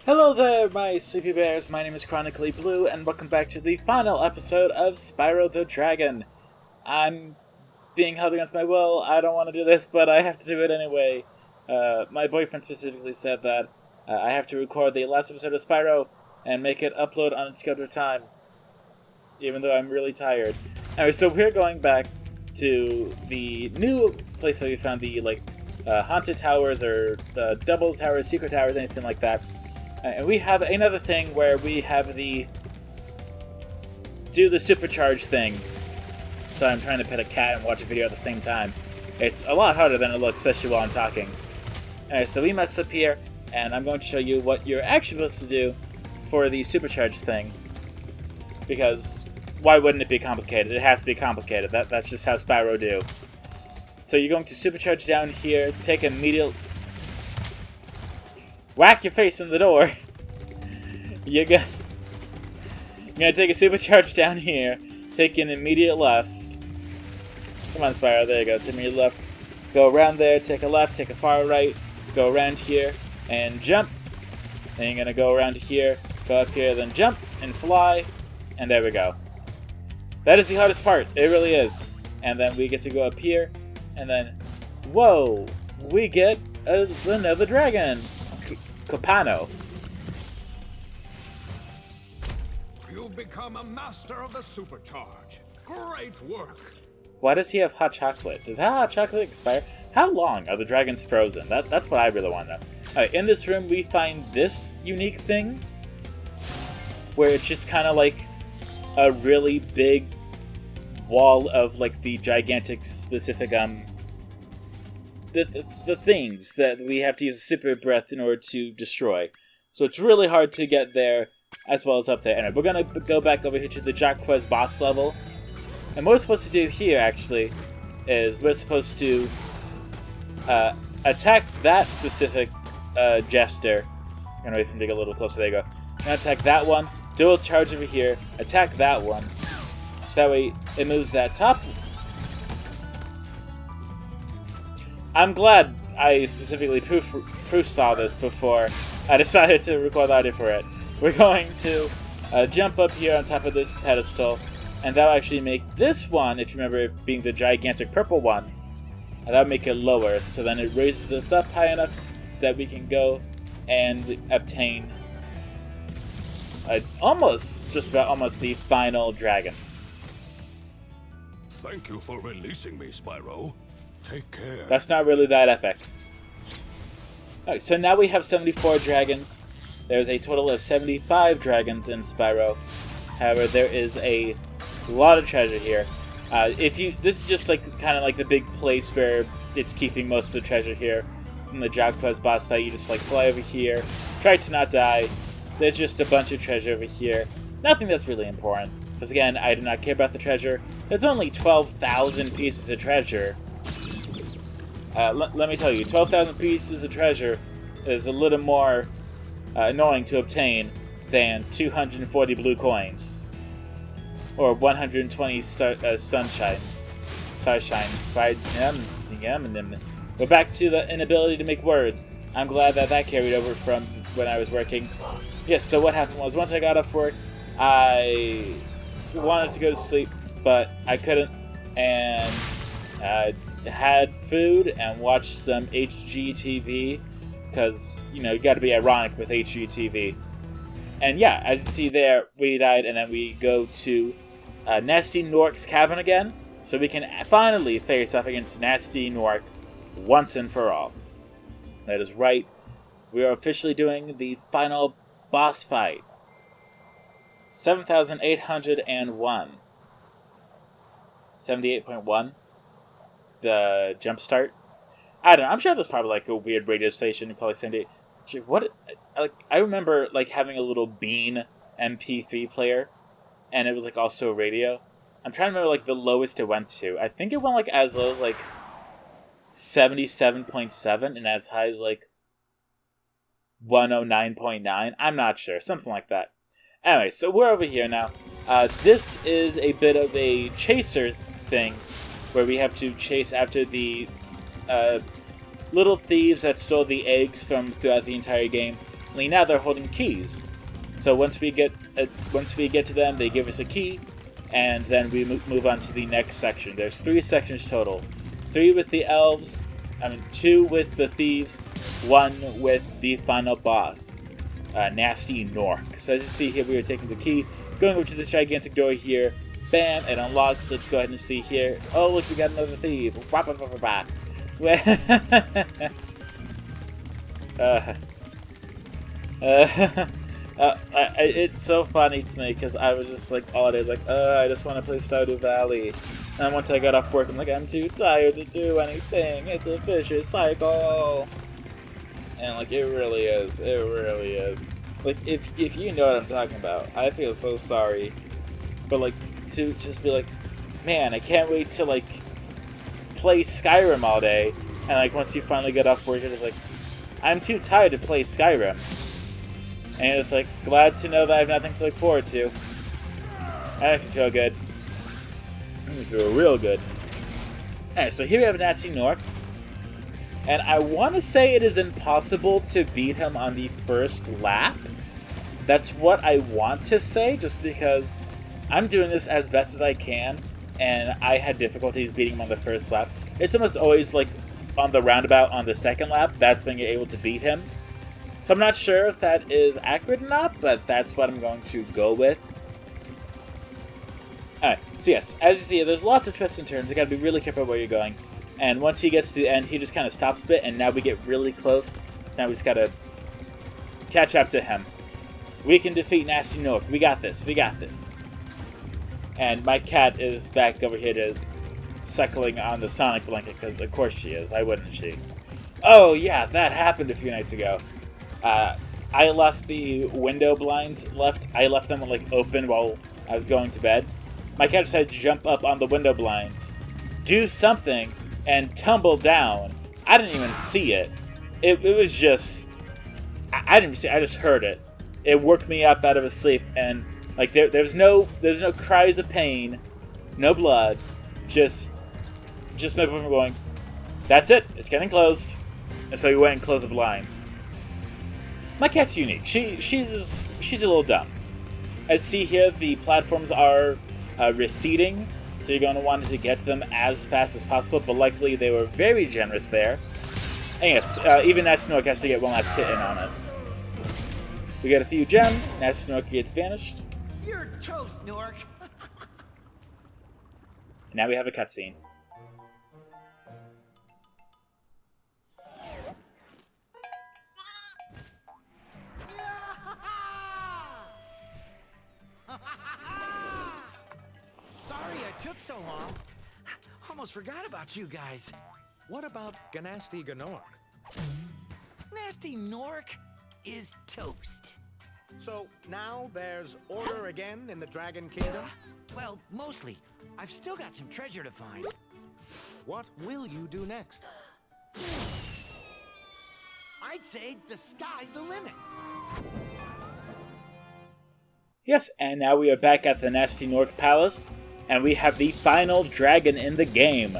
Hello there, my sleepy bears. My name is Chronically Blue, and welcome back to the final episode of Spyro the Dragon. I'm being held against my will. I don't want to do this, but I have to do it anyway. My boyfriend specifically said that I have to record the last episode of Spyro and make it upload on its scheduled time, even though I'm really tired. Anyway, so we're going back to the new place that we found, the haunted towers or the double towers, secret towers, anything like that. And we have another thing where we have do the supercharge thing. So I'm trying to pet a cat and watch a video at the same time. It's a lot harder than it looks, especially while I'm talking. Alright, so we messed up here, and I'm going to show you what you're actually supposed to do for the supercharge thing. Because why wouldn't it be complicated? It has to be complicated. That's just how Spyro do. So you're going to supercharge down here, take immediate... Whack your face in the door. You're gonna take a supercharge down here, take an immediate left. Come on, Spyro, there you go. Take immediate left. Go around there, take a left, take a far right, go around here, and jump. Then you're gonna go around here, go up here, then jump, and fly, and there we go. That is the hardest part. It really is. And then we get to go up here, and then, whoa, we get another dragon. Copano. You've become a master of the supercharge. Great work. Why does he have hot chocolate? Did that hot chocolate expire? How long are the dragons frozen? That's what I really want to know. Alright, in this room we find this unique thing, where it's just kind of like a really big wall of like the gigantic specific the things that we have to use a super breath in order to destroy. So it's really hard to get there as well as up there. Anyway, we're going to go back over here to the Jacques boss level. And what we're supposed to do here, actually, is we're supposed to attack that specific jester. I'm going to wait for him to get a little closer. There you go. I'm going to attack that one, dual charge over here, attack that one. So that way it moves that top. I'm glad I specifically proof saw this before I decided to record the audio for it. We're going to jump up here on top of this pedestal, and that'll actually make this one, if you remember it being the gigantic purple one, that'll make it lower, so then it raises us up high enough so that we can go and obtain just about almost the final dragon. Thank you for releasing me, Spyro. Take care. That's not really that epic. Alright, so now we have 74 dragons. There's a total of 75 dragons in Spyro. However, there is a lot of treasure here. This is just like kind of like the big place where it's keeping most of the treasure here. From the Jacques boss fight, you just like fly over here, try to not die. There's just a bunch of treasure over here. Nothing that's really important. Because again, I do not care about the treasure. There's only 12,000 pieces of treasure. Let me tell you, 12,000 pieces of treasure is a little more annoying to obtain than 240 blue coins. Or 120 sunshines. We're back to the inability to make words. I'm glad that carried over from when I was working. Yes, so what happened was, once I got off work, I wanted to go to sleep, but I couldn't, and had food and watched some HGTV, because, you know, you gotta be ironic with HGTV. And yeah, as you see there, we died, and then we go to Nasty Nork's Cavern again, so we can finally face off against Nasty Nork once and for all. That is right, we are officially doing the final boss fight. 7,801. 78.1. The jump start. I don't know. I'm sure there's probably like a weird radio station called like 78. What? I remember like having a little Bean MP3 player, and it was like also a radio. I'm trying to remember like the lowest it went to. I think it went like as low as like 77.7 and as high as like 109.9. I'm not sure. Something like that. Anyway, so we're over here now. This is a bit of a chaser thing where we have to chase after the little thieves that stole the eggs from throughout the entire game. apparently now they're holding keys. So once we get to them, they give us a key, and then we move on to the next section. There's 3 sections total: 3 with the elves, 2 with the thieves, 1 with the final boss, Nasty Nork. So as you see here, we are taking the key, going over to this gigantic door here. Bam! It unlocks. Let's go ahead and see here. Oh, look, we got another thief. It's so funny to me because I was just like all day like, I just want to play Stardew Valley. And once I got off work, I'm like, I'm too tired to do anything. It's a vicious cycle. And like, it really is. It really is. Like, if you know what I'm talking about, I feel so sorry. But like, to just be like, man, I can't wait to like play Skyrim all day. And like, once you finally get off work, you're just like, I'm too tired to play Skyrim. And it's like, glad to know that I have nothing to look forward to. That makes me feel good. Makes me feel real good. Alright, so here we have Nasty Nork. And I want to say it is impossible to beat him on the first lap. That's what I want to say, just because I'm doing this as best as I can, and I had difficulties beating him on the first lap. It's almost always like on the roundabout on the second lap, that's when you're able to beat him. So I'm not sure if that is accurate or not, but that's what I'm going to go with. Alright, so yes, as you see, there's lots of twists and turns. You gotta be really careful where you're going. And once he gets to the end, he just kind of stops a bit, and now we get really close. So now we just gotta catch up to him. We can defeat Nasty Nork. We got this. We got this. And my cat is back over here to suckling on the Sonic blanket, because of course she is. Why wouldn't she? Oh yeah, that happened a few nights ago. I left the window blinds I left them like open while I was going to bed. My cat decided to jump up on the window blinds, do something, and tumble down. I didn't even see it. It was just, I didn't even see it. I just heard it. It woke me up out of a sleep, and like there's no cries of pain, no blood, just my boyfriend going, that's it. It's getting closed. And so we went and closed the blinds. My cat's unique. She's a little dumb. As you see here, the platforms are receding, so you're going to want to get to them as fast as possible, but luckily they were very generous there. And yes, even Nasty Nork has to get one last hit in on us. We get a few gems, Nasty Nork gets vanished. You're toast, Nork. Now we have a cutscene. Sorry I took so long. Almost forgot about you guys. What about Ganasty Ganork? Nasty Nork is toast. So now there's order again in the Dragon Kingdom? Well, mostly. I've still got some treasure to find. What will you do next? I'd say the sky's the limit. Yes, and now we are back at the Nasty Nork Palace, and we have the final dragon in the game.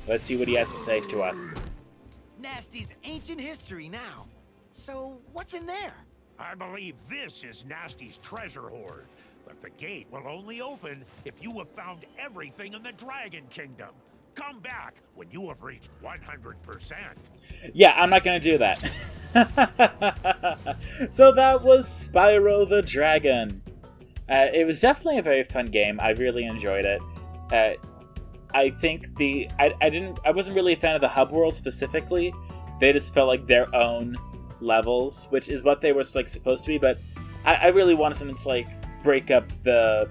Let's see what he has to say to us. Nasty's ancient history now. So, what's in there? I believe this is Nasty's treasure hoard, but the gate will only open if you have found everything in the Dragon Kingdom. Come back when you have reached 100%. Yeah, I'm not going to do that. So that was Spyro the Dragon. It was definitely a very fun game. I really enjoyed it. I think I wasn't really a fan of the hub world specifically. They just felt like their own levels, which is what they were like supposed to be, but I really wanted something to like break up the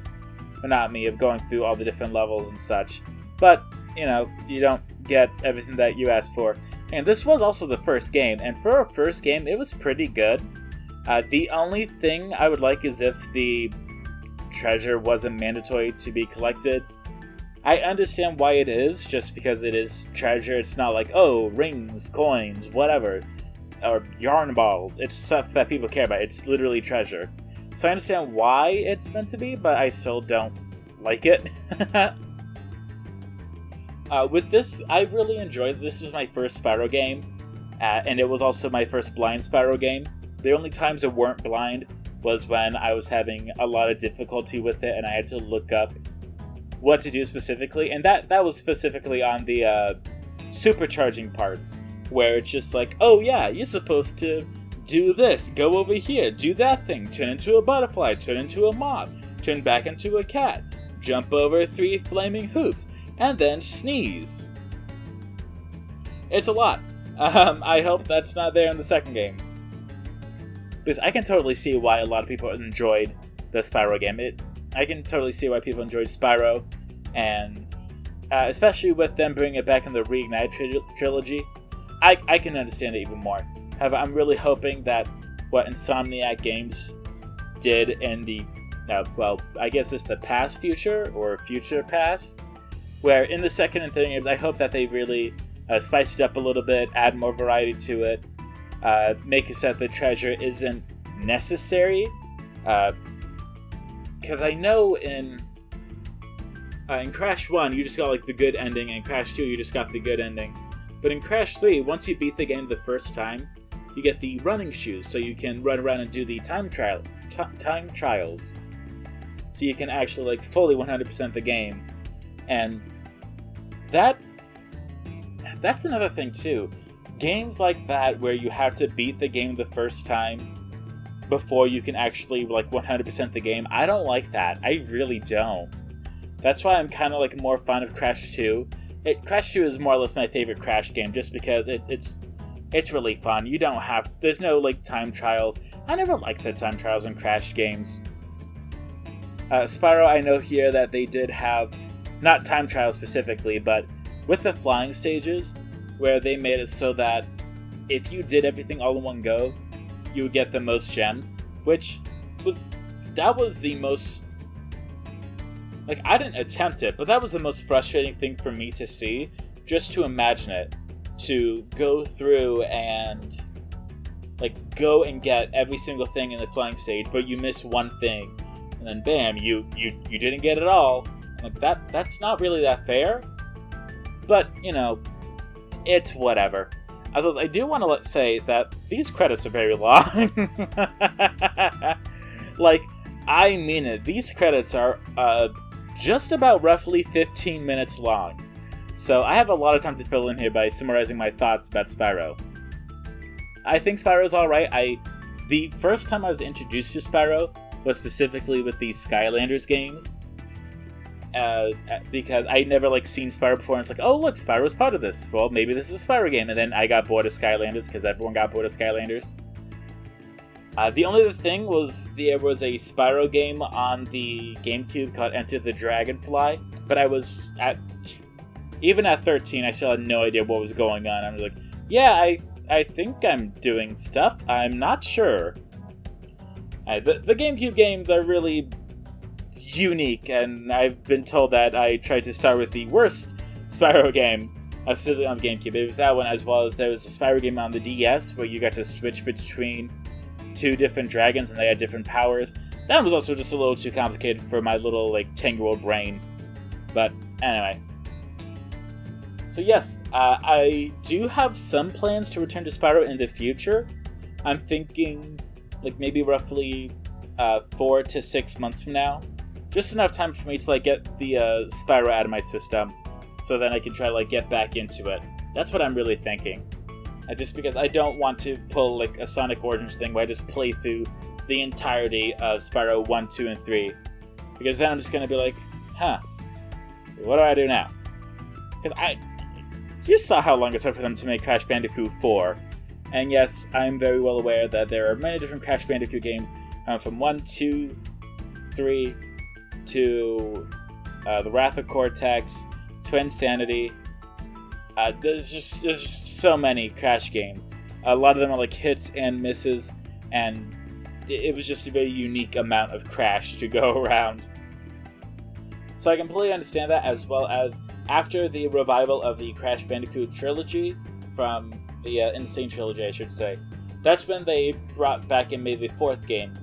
monotony of going through all the different levels and such. But, you know, you don't get everything that you asked for. And this was also the first game, and for a first game, it was pretty good. The only thing I would like is if the treasure wasn't mandatory to be collected. I understand why it is, just because it is treasure. It's not like, oh, rings, coins, whatever, or yarn balls. It's stuff that people care about. It's literally treasure. So I understand why it's meant to be, but I still don't like it. With this, I really enjoyed it. This was my first Spyro game, and it was also my first blind Spyro game. The only times it weren't blind was when I was having a lot of difficulty with it and I had to look up what to do specifically, and that was specifically on the supercharging parts, where it's just like, oh yeah, you're supposed to do this, go over here, do that thing, turn into a butterfly, turn into a moth, turn back into a cat, jump over 3 flaming hoops, and then sneeze. It's a lot. I hope that's not there in the second game, because I can totally see why a lot of people enjoyed the Spyro game. I can totally see why people enjoyed Spyro, and especially with them bringing it back in the Reignite trilogy, I can understand it even more. However, I'm really hoping that what Insomniac Games did in the, well, I guess it's the past future, or future past, where in the second and third games, I hope that they really spice it up a little bit, add more variety to it, make it so that the treasure isn't necessary, because I know in Crash 1, you just got like the good ending, and in Crash 2, you just got the good ending. But in Crash 3, once you beat the game the first time, you get the running shoes, so you can run around and do the time trials. So you can actually like fully 100% the game. And that's another thing too. Games like that where you have to beat the game the first time before you can actually like 100% the game, I don't like that. I really don't. That's why I'm kind of like more fond of Crash 2. Crash 2 is more or less my favorite Crash game, just because it's really fun. You don't have, there's no like time trials. I never liked the time trials in Crash games. Spyro, I know here that they did have, not time trials specifically, but with the flying stages, where they made it so that if you did everything all in one go, you would get the most gems, that was the most, like, I didn't attempt it, but that was the most frustrating thing for me to see, just to imagine it, to go through and like go and get every single thing in the flying stage, but you miss one thing, and then bam, you didn't get it all. Like that's not really that fair, but you know, it's whatever. I do want to say that these credits are very long. Like, I mean it. These credits are just about roughly 15 minutes long. So I have a lot of time to fill in here by summarizing my thoughts about Spyro. I think Spyro's alright. The first time I was introduced to Spyro was specifically with the Skylanders games. Because I never like seen Spyro before, and it's like, oh look, Spyro's part of this. Well, maybe this is a Spyro game, and then I got bored of Skylanders because everyone got bored of Skylanders. The only other thing was there was a Spyro game on the GameCube called Enter the Dragonfly, but even at 13, I still had no idea what was going on. I was like, yeah, I think I'm doing stuff. I'm not sure. The GameCube games are really unique, and I've been told that I tried to start with the worst Spyro game on the GameCube. It was that one, as well as there was a Spyro game on the DS where you got to switch between 2 different dragons and they had different powers. That was also just a little too complicated for my little like 10-year-old brain. But anyway. So yes, I do have some plans to return to Spyro in the future. I'm thinking like maybe roughly 4 to 6 months from now. Just enough time for me to like get the Spyro out of my system, so then I can try to like get back into it. That's what I'm really thinking. Just because I don't want to pull like a Sonic Origins thing where I just play through the entirety of Spyro 1, 2, and 3. Because then I'm just going to be like, huh, what do I do now? Because you saw how long it took for them to make Crash Bandicoot 4. And yes, I'm very well aware that there are many different Crash Bandicoot games, from 1, 2, 3, to The Wrath of Cortex, to Insanity. There's just so many Crash games. A lot of them are like hits and misses, and it was just a very unique amount of Crash to go around. So I completely understand that, as well as after the revival of the Crash Bandicoot trilogy, from the Insane trilogy I should say, that's when they brought back and made the 4th game,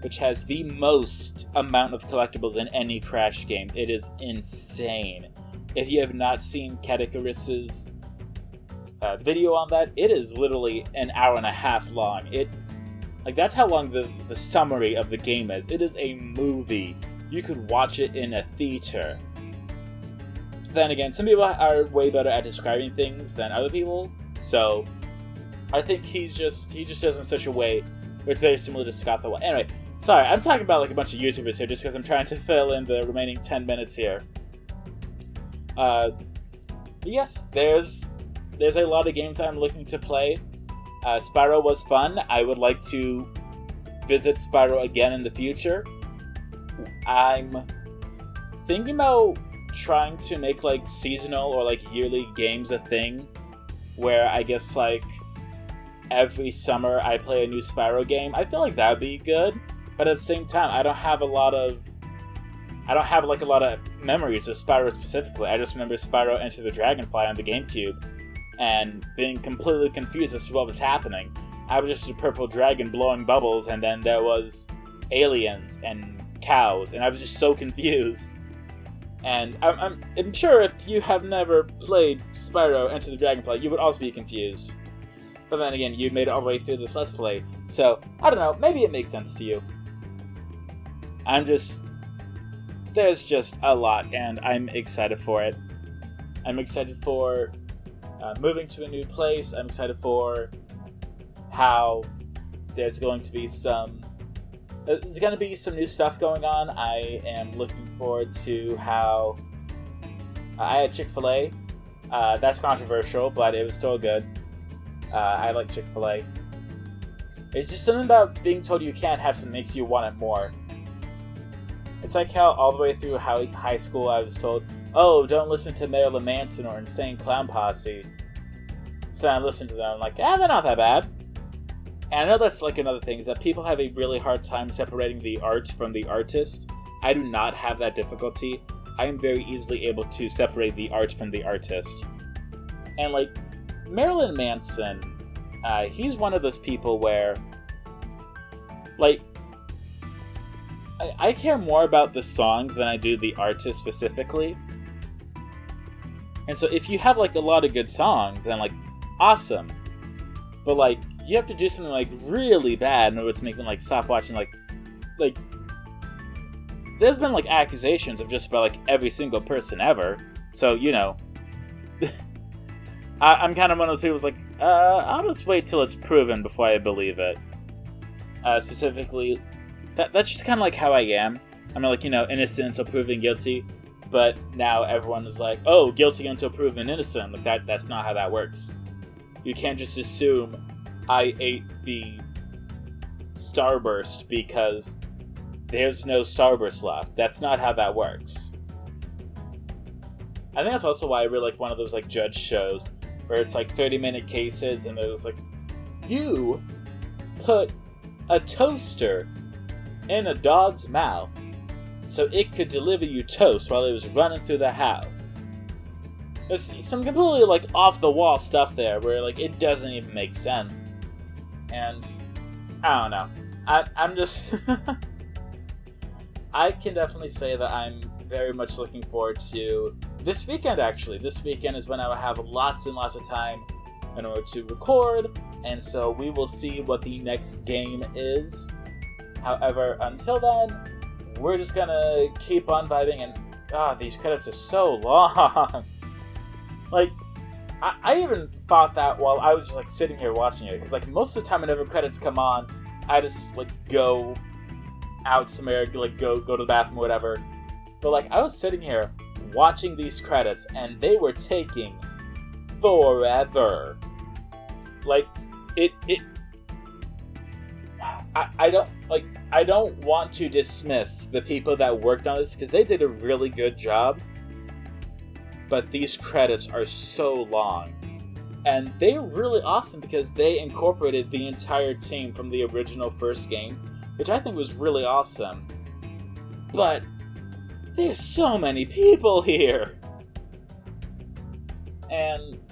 which has the most amount of collectibles in any Crash game. It is insane. If you have not seen Catikaris's video on that, it is literally an hour and a half long. Like, that's how long the summary of the game is. It is a movie. You could watch it in a theater. But then again, some people are way better at describing things than other people, so I think he just does it in such a way where it's very similar to Scott the Wild. Anyway, sorry, I'm talking about like a bunch of YouTubers here just because I'm trying to fill in the remaining 10 minutes here. Yes, there's a lot of games I'm looking to play. Spyro was fun. I would like to visit Spyro again in the future. I'm thinking about trying to make like seasonal or like yearly games a thing, where I guess like every summer I play a new Spyro game. I feel like that would be good, but at the same time, I don't have a lot of memories of Spyro specifically. I just remember Spyro Enter the Dragonfly on the GameCube and being completely confused as to what was happening. I was just a purple dragon blowing bubbles, and then there was aliens and cows, and I was just so confused. And I'm sure if you have never played Spyro Enter the Dragonfly, you would also be confused. But then again, you made it all the way through this Let's Play, so I don't know, maybe it makes sense to you. There's just a lot, and I'm excited for it. I'm excited for moving to a new place. I'm excited for how there's going to be some new stuff going on. I am looking forward to how I had Chick-fil-A. That's controversial, but it was still good. I like Chick-fil-A. It's just something about being told you can't have something makes you want it more. It's like how all the way through high school I was told, oh, don't listen to Marilyn Manson or Insane Clown Posse. So I listened to them, I'm like, they're not that bad. And I know that's like another thing, is that people have a really hard time separating the art from the artist. I do not have that difficulty. I am very easily able to separate the art from the artist. And like, Marilyn Manson, he's one of those people where, like, I care more about the songs than I do the artist specifically. And so if you have like a lot of good songs, then like, awesome. But like, you have to do something like really bad in order to make me like stop watching. Like there's been like accusations of just about like every single person ever. So, you know, I'm kind of one of those people who's like, I'll just wait till it's proven before I believe it. Specifically, that's just kind of like how I am. I'm like, you know, innocent until proven guilty. But now everyone is like, oh, guilty until proven innocent. Like that's not how that works. You can't just assume I ate the Starburst because there's no Starburst left. That's not how that works. I think that's also why I really like one of those like judge shows where it's like 30-minute cases and there's like, you put a toaster in a dog's mouth so it could deliver you toast while it was running through the house. There's some completely like off-the-wall stuff there where like it doesn't even make sense. And I don't know. I'm just I can definitely say that I'm very much looking forward to this weekend, actually. This weekend is when I will have lots and lots of time in order to record, and so we will see what the next game is. However, until then, we're just gonna keep on vibing, and these credits are so long. Like, I even thought that while I was just like sitting here watching it, because like most of the time whenever credits come on, I just like go out somewhere, like go to the bathroom or whatever. But like I was sitting here watching these credits, and they were taking forever. Like I don't want to dismiss the people that worked on this because they did a really good job. But these credits are so long. And they're really awesome because they incorporated the entire team from the original first game, which I think was really awesome. But there's so many people here. And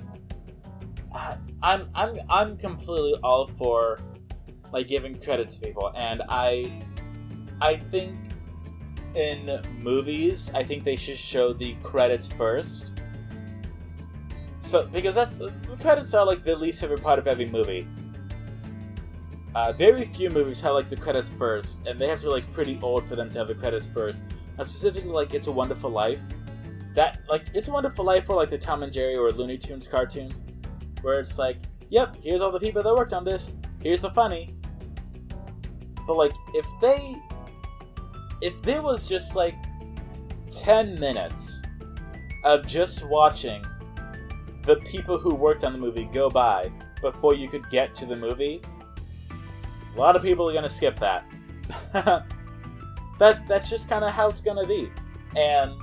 I'm completely all for like giving credit to people, and I think in movies, I think they should show the credits first. So, because the credits are like the least favorite part of every movie. very few movies have like the credits first, and they have to be like pretty old for them to have the credits first. Specifically, like It's a Wonderful Life. That like It's a Wonderful Life or like the Tom and Jerry or Looney Tunes cartoons, where it's like, yep, here's all the people that worked on this. Here's the funny. But like, if there was just like 10 minutes of just watching the people who worked on the movie go by before you could get to the movie, a lot of people are gonna skip that. That's just kind of how it's gonna be. And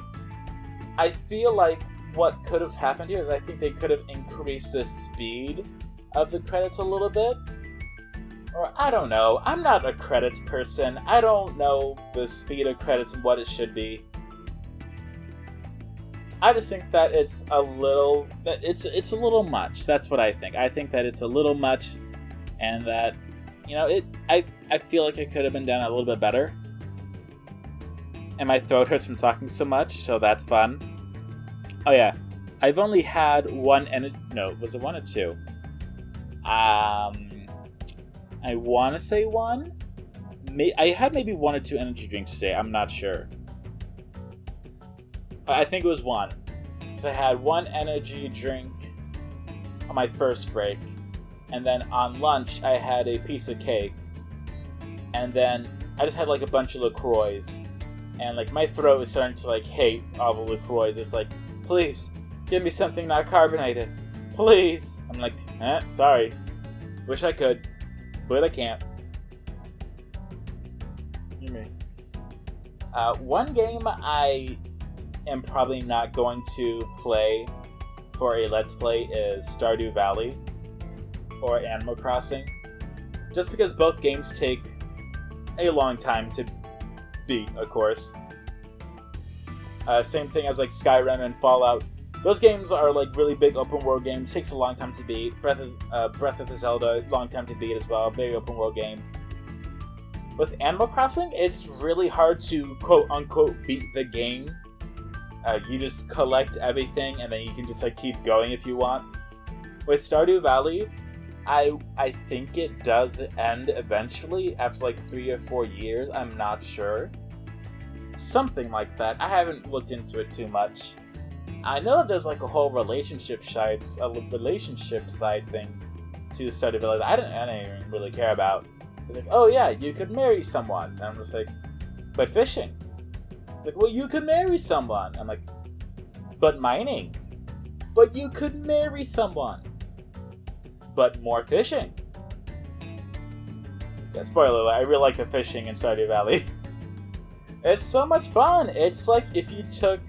I feel like what could have happened here is I think they could have increased the speed of the credits a little bit. Or, I don't know. I'm not a credits person. I don't know the speed of credits and what it should be. I just think that it's a little much. That's what I think. I think that it's a little much, and that, you know, I feel like it could have been done a little bit better. And my throat hurts from talking so much, so that's fun. Oh yeah, I've only had one, was it one or two? I want to say one. I had maybe one or two energy drinks today. I'm not sure. I think it was one. Because I had one energy drink on my first break. And then on lunch, I had a piece of cake. And then I just had like a bunch of LaCroix. And like my throat was starting to like hate all the LaCroix. It's like, please, give me something not carbonated. Please. I'm like, sorry. Wish I could. But I can't. You mean? One game I am probably not going to play for a Let's Play is Stardew Valley or Animal Crossing. Just because both games take a long time to beat, of course. Same thing as like Skyrim and Fallout. Those games are like really big open world games. Takes a long time to beat. Breath of the Zelda, long time to beat as well. Big open world game. With Animal Crossing, it's really hard to quote unquote beat the game. You just collect everything and then you can just like keep going if you want. With Stardew Valley, I think it does end eventually after like 3 or 4 years. I'm not sure. Something like that. I haven't looked into it too much. I know that there's like a whole relationship side thing to Stardew Valley. I didn't even really care about. It's like, oh yeah, you could marry someone. And I'm just like, but fishing. Like, well, you could marry someone. I'm like, but mining. But you could marry someone. But more fishing. Yeah, spoiler alert, I really like the fishing in Stardew Valley. It's so much fun. It's like if you took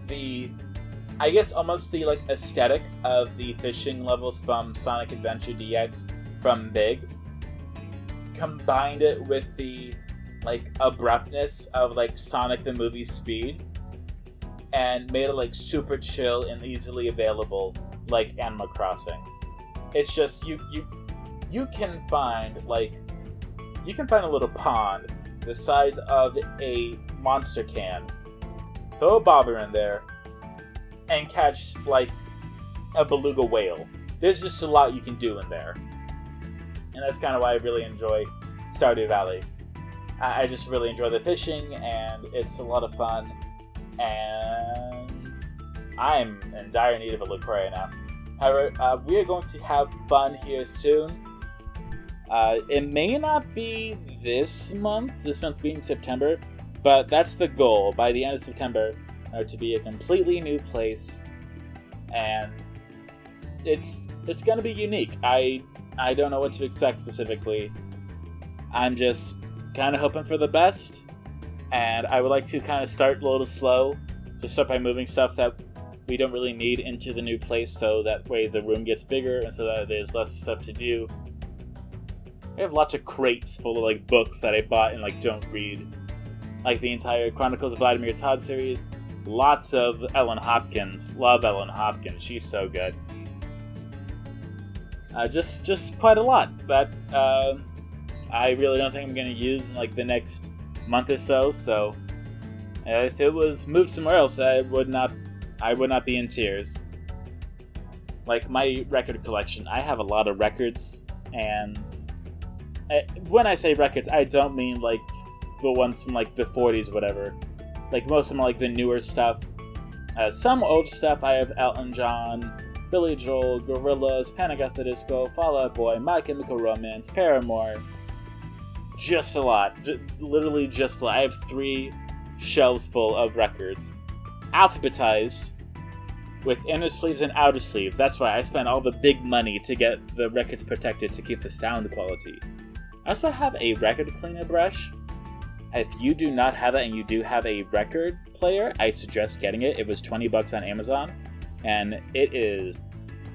the, I guess almost the like aesthetic of the fishing levels from Sonic Adventure DX from Big, combined it with the like abruptness of like Sonic the movie's Speed, and made it like super chill and easily available like Animal Crossing. It's just you can find a little pond the size of a monster can, throw a bobber in there, and catch like a beluga whale. There's just a lot you can do in there. And that's kind of why I really enjoy Stardew Valley. I just really enjoy the fishing, and it's a lot of fun. And I'm in dire need of a LaCroix now. However, we are going to have fun here soon. It may not be this month being September, but that's the goal. By the end of September, to be a completely new place, and it's going to be unique. I don't know what to expect specifically. I'm just kind of hoping for the best, and I would like to kind of start a little slow, just start by moving stuff that we don't really need into the new place, so that way the room gets bigger and so that there's less stuff to do. I have lots of crates full of like books that I bought and like don't read, like the entire Chronicles of Vladimir Todd series. Lots of Ellen Hopkins. Love Ellen Hopkins. She's so good. Just quite a lot that I really don't think I'm going to use in like the next month or so. So if it was moved somewhere else, I would not be in tears. like my record collection, I have a lot of records, and when I say records, I don't mean like the ones from like the 40s, whatever. Like most of them are like the newer stuff. Some old stuff I have Elton John, Billy Joel, Gorillaz, Panic at the Disco, Fall Out Boy, My Chemical Romance, Paramore. Just a lot. Literally just a lot. I have 3 shelves full of records. Alphabetized with inner sleeves and outer sleeves. That's why I spent all the big money to get the records protected to keep the sound quality. I also have a record cleaner brush. If you do not have it and you do have a record player, I suggest getting it. It was $20 on Amazon, and it is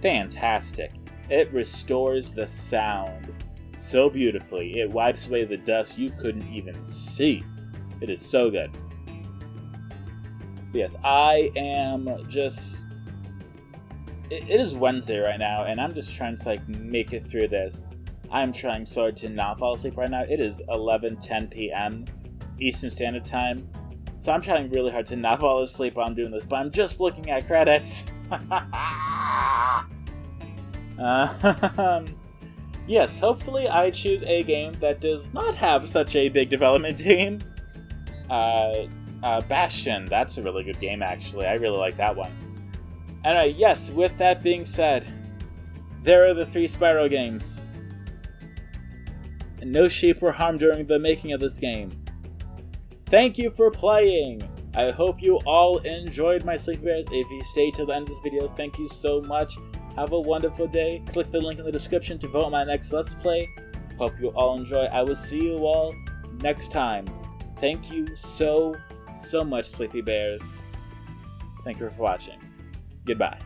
fantastic. It restores the sound so beautifully. It wipes away the dust you couldn't even see. It is so good. But yes, I am just... It is Wednesday right now, and I'm just trying to like make it through this. I'm trying so hard to not fall asleep right now. It is 11:10 p.m. Eastern Standard Time. So I'm trying really hard to not fall asleep while I'm doing this, but I'm just looking at credits. Yes, hopefully I choose a game that does not have such a big development team. Bastion, that's a really good game actually. I really like that one. Anyway, yes, with that being said, there are the 3 Spyro games. And no sheep were harmed during the making of this game. Thank you for playing! I hope you all enjoyed my Sleepy Bears. If you stayed till the end of this video, thank you so much. Have a wonderful day. Click the link in the description to vote on my next Let's Play. Hope you all enjoy. I will see you all next time. Thank you so much, Sleepy Bears. Thank you for watching. Goodbye.